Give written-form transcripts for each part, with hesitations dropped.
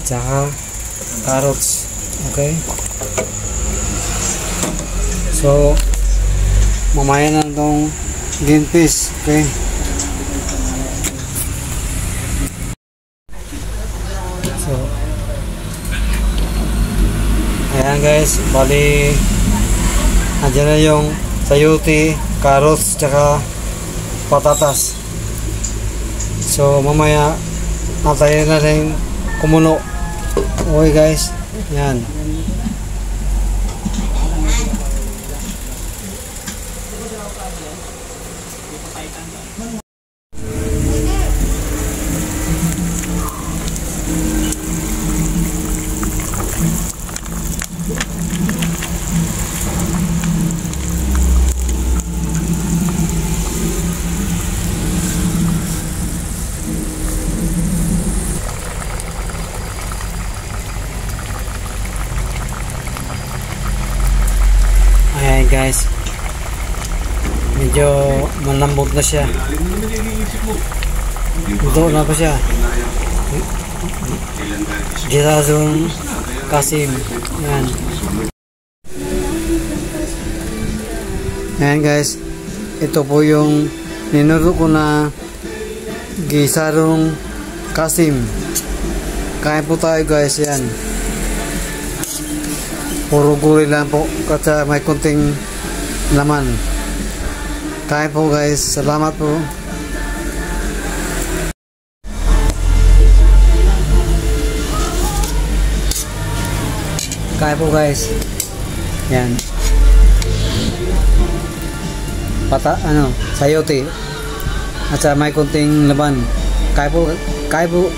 tsaka carrots. Okay? So, mamaya na itong green peas. Okay? So, ayan guys, bali andyan na yung sayote, carrots, tsaka patatas. So mamaya natayin na rin kumulo. Okay guys, yan. Ayan guys, medyo malambot na siya. Ito na pa siya. Girazon Kasim. Ayan. Ayan guys, ito po yung ninuto ko na gisarong Kasim. Kain po tayo guys. Yan, puro gulay lang po kasi may kunting laman. Kain po guys. Salamat po. Kain po guys. Yan. Sayote. At may kunting laman. Kain po. Kain po.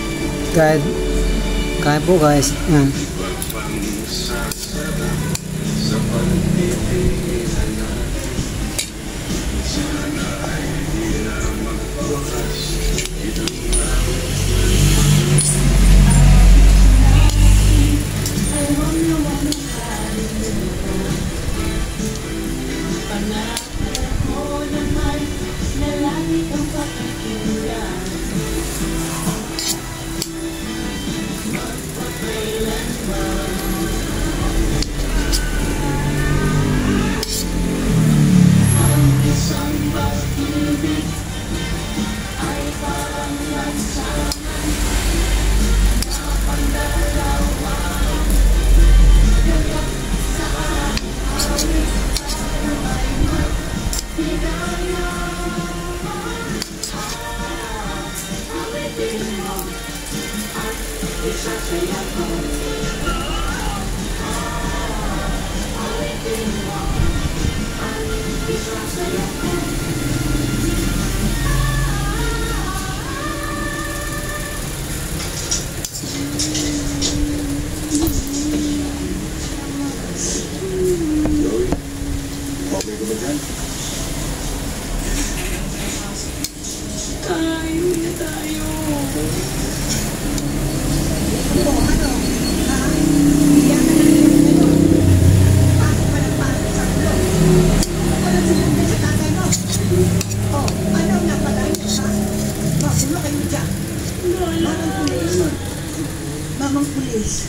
Kain po guys. Yan. Mamang pulis,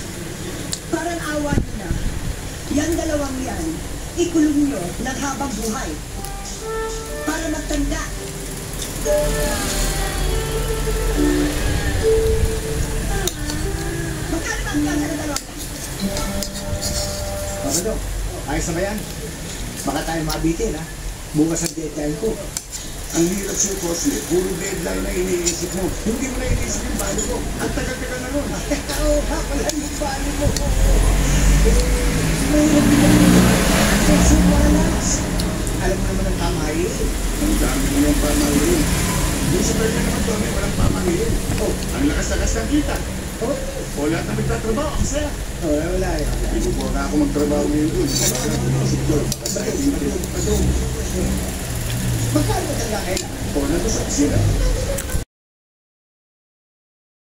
parang awa nyo na. Yan dalawang yan, ikulong nyo ng habang buhay. Para magtanda. Magkano ba ang kasa na dalawang yan? Pabado, ayos na ba yan? Baka tayo mabitin ha? Bukas ang deadline ko. Ang hirap siya, Cosme. Puro deadline na iniisip mo. Hindi mo na iniisip yung balo mo. Ang tagal-tagal na nun. Oo, pala yung balo mo. Alam mo naman ang pamahiin. Ang dami mo ng pamahiin. Yung sa pwede naman to, may walang pamahiin. Oh, ang lakas-lakas ng kita. Oo. O, lahat na nagtatrabaho. Ang saya. Oo, wala eh. Hindi po na ako magtrabaho ngayon dun. Magkano talaga kailangan? O, nandun sa kusina.